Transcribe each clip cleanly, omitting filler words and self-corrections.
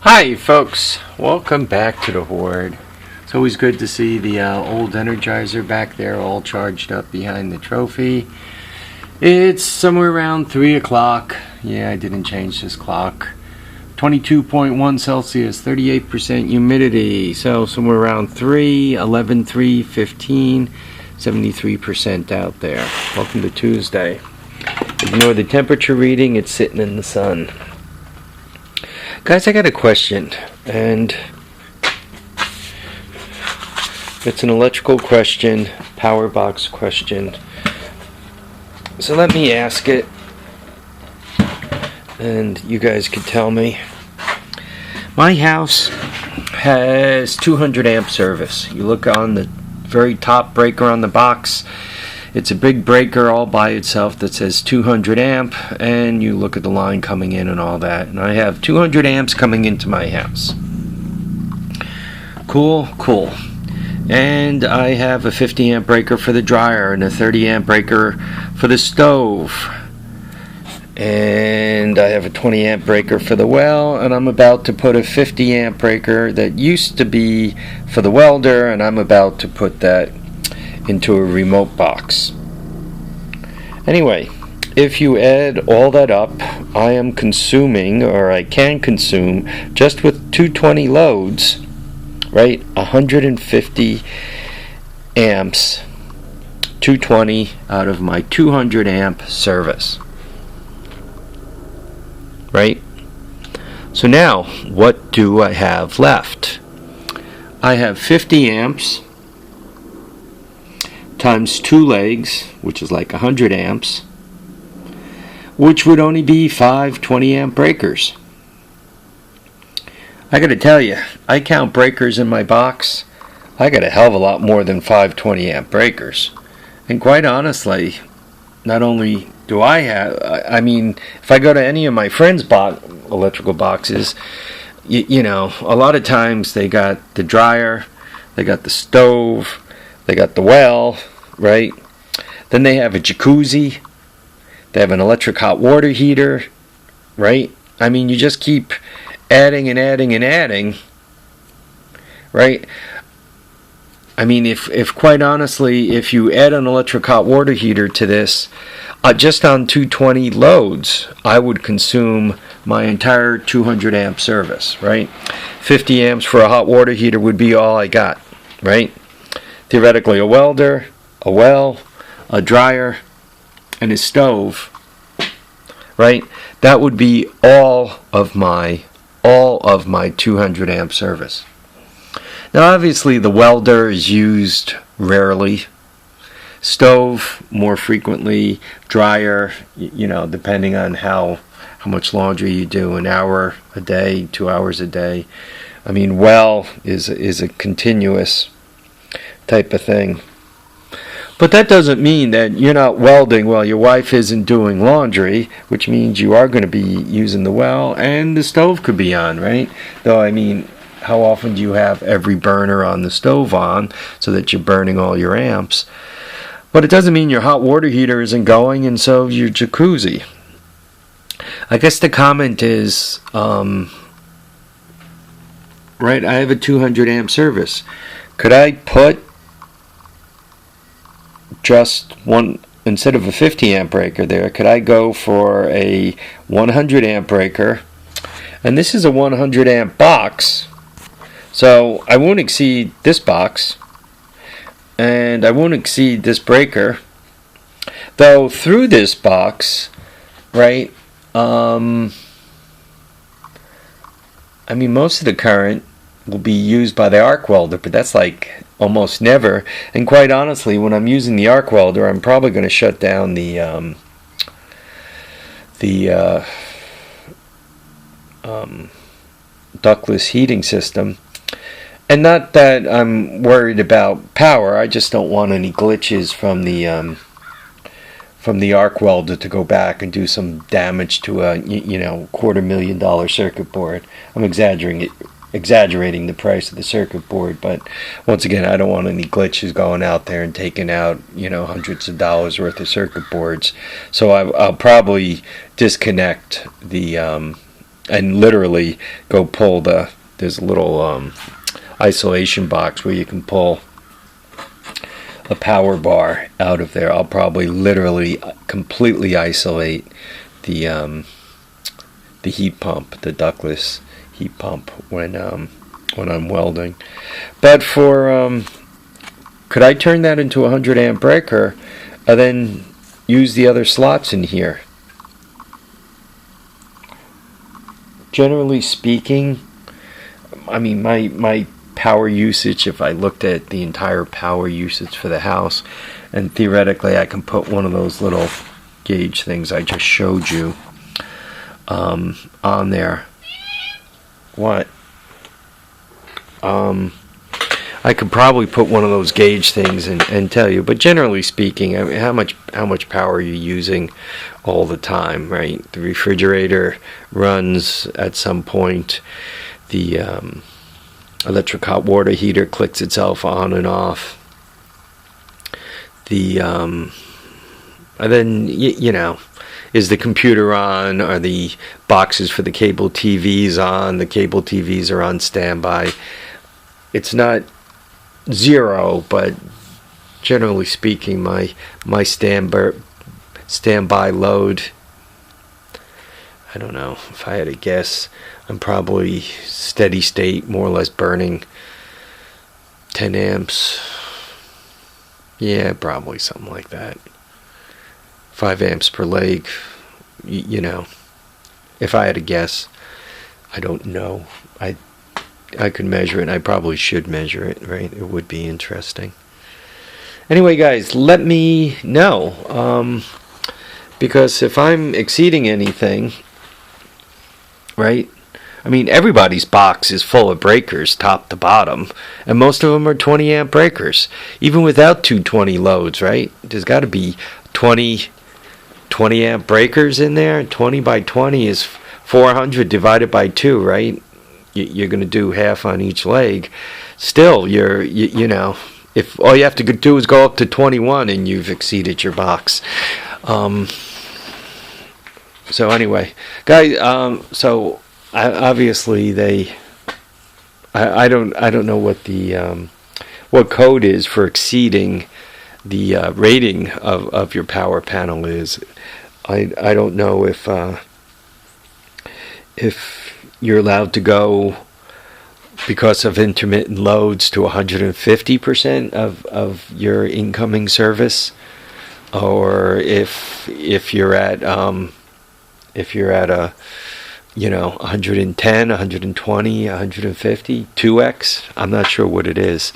Hi folks, welcome back to the Hoard. It's always good to see the old Energizer back there all charged up behind the trophy. It's somewhere around 3 o'clock. Yeah, I didn't change this clock. 22.1 Celsius, 38% humidity. So somewhere around 3, 11, 3, 15, 73% out there. Welcome to Tuesday. Ignore the temperature reading, it's sitting in the sun. Guys, I got a question, and it's an electrical question, power box question. So let me ask it, and you guys can tell me. My house has 200 amp service. You look on the very top breaker on the box. It's a big breaker all by itself that says 200 amp, and you look at the line coming in and all that. And I have 200 amps coming into my house. Cool. And I have a 50 amp breaker for the dryer and a 30 amp breaker for the stove. And I have a 20 amp breaker for the well, and I'm about to put a 50 amp breaker that used to be for the welder, and I'm about to put that into a remote box. Anyway, if you add all that up, I am consuming, or I can consume, just with 220 loads, right, 150 amps, 220 out of my 200 amp service, right? So now, what do I have left? I have 50 amps times 2 legs, which is like 100 amps, which would only be 5 20 amp breakers. I gotta tell you, I count breakers in my box. I got a hell of a lot more than 5 20 amp breakers. And quite honestly, not only do I have, I mean, if I go to any of my friends' electrical boxes, you know, a lot of times they got the dryer, they got the stove, they got the well, right? Then they have a jacuzzi. They have an electric hot water heater, right? I mean, you just keep adding and adding and adding, right? I mean, if quite honestly, if you add an electric hot water heater to this, just on 220 loads, I would consume my entire 200 amp service, right? 50 amps for a hot water heater would be all I got, right? Theoretically, a welder, a well, a dryer, and a stove, right? That would be all of my 200 amp service. Now, obviously, the welder is used rarely. Stove more frequently. Dryer, you know, depending on how much laundry you do, an hour a day, 2 hours a day. I mean, well is a continuous type of thing. But that doesn't mean that you're not welding while your wife isn't doing laundry, which means you are going to be using the well, and the stove could be on, right? Though, I mean, how often do you have every burner on the stove on so that you're burning all your amps? But it doesn't mean your hot water heater isn't going, and so your jacuzzi. I guess the comment is, right, I have a 200 amp service. Could I put just one, instead of a 50 amp breaker there, could I go for a 100 amp breaker? And this is a 100 amp box, so I won't exceed this box, and I won't exceed this breaker, though through this box, right, I mean, most of the current will be used by the arc welder, but that's like almost never. And quite honestly, when I'm using the arc welder, I'm probably going to shut down the ductless heating system. And not that I'm worried about power, I just don't want any glitches from the arc welder to go back and do some damage to a $250,000 circuit board. I'm exaggerating the price of the circuit board, but once again, I don't want any glitches going out there and taking out hundreds of dollars worth of circuit boards. So I'll probably disconnect the and literally go pull there's a little isolation box where you can pull a power bar out of there. I'll probably literally completely isolate the heat pump, the ductless heat pump when I'm welding. But for could I turn that into a 100 amp breaker and then use the other slots in here? Generally speaking, I mean, my power usage, if I looked at the entire power usage for the house, and theoretically I can put one of those little gauge things I just showed you on there. What? I could probably put one of those gauge things and tell you, but generally speaking, I mean, how much power are you using all the time, right? The refrigerator runs at some point. The electric hot water heater clicks itself on and off. And then you know, is the computer on? Are the boxes for the cable TVs on? The cable TVs are on standby. It's not zero, but generally speaking, my standby load, I don't know, if I had to guess, I'm probably steady state, more or less burning 10 amps. Yeah, probably something like that. 5 amps per leg, you know, if I had to guess. I don't know. I could measure it, and I probably should measure it, right? It would be interesting. Anyway, guys, let me know, because if I'm exceeding anything, right? I mean, everybody's box is full of breakers, top to bottom, and most of them are 20 amp breakers, even without 220 loads, right? There's got to be 20 amp breakers in there. 20 by 20 is 400 divided by 2, right? You're going to do half on each leg. Still, you know, if all you have to do is go up to 21 and you've exceeded your box. So anyway, guys, so obviously I don't know what the what code is for exceeding the rating of your power panel is. I don't know if you're allowed to go, because of intermittent loads, to 150% of your incoming service, or if you're at a 110, 120, 150, 2x. I'm not sure what it is.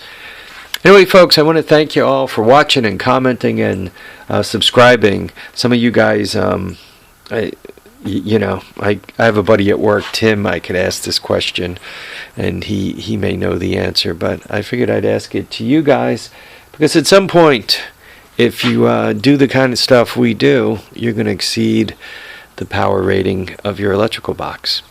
Anyway, folks, I want to thank you all for watching and commenting and subscribing. Some of you guys, I have a buddy at work, Tim. I could ask this question, and he may know the answer, but I figured I'd ask it to you guys, because at some point, if you do the kind of stuff we do, you're going to exceed the power rating of your electrical box.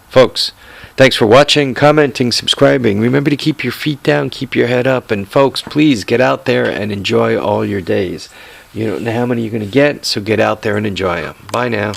Folks, thanks for watching, commenting, subscribing. Remember to keep your feet down, keep your head up, and folks, please get out there and enjoy all your days. You don't know how many you're going to get, so get out there and enjoy them. Bye now.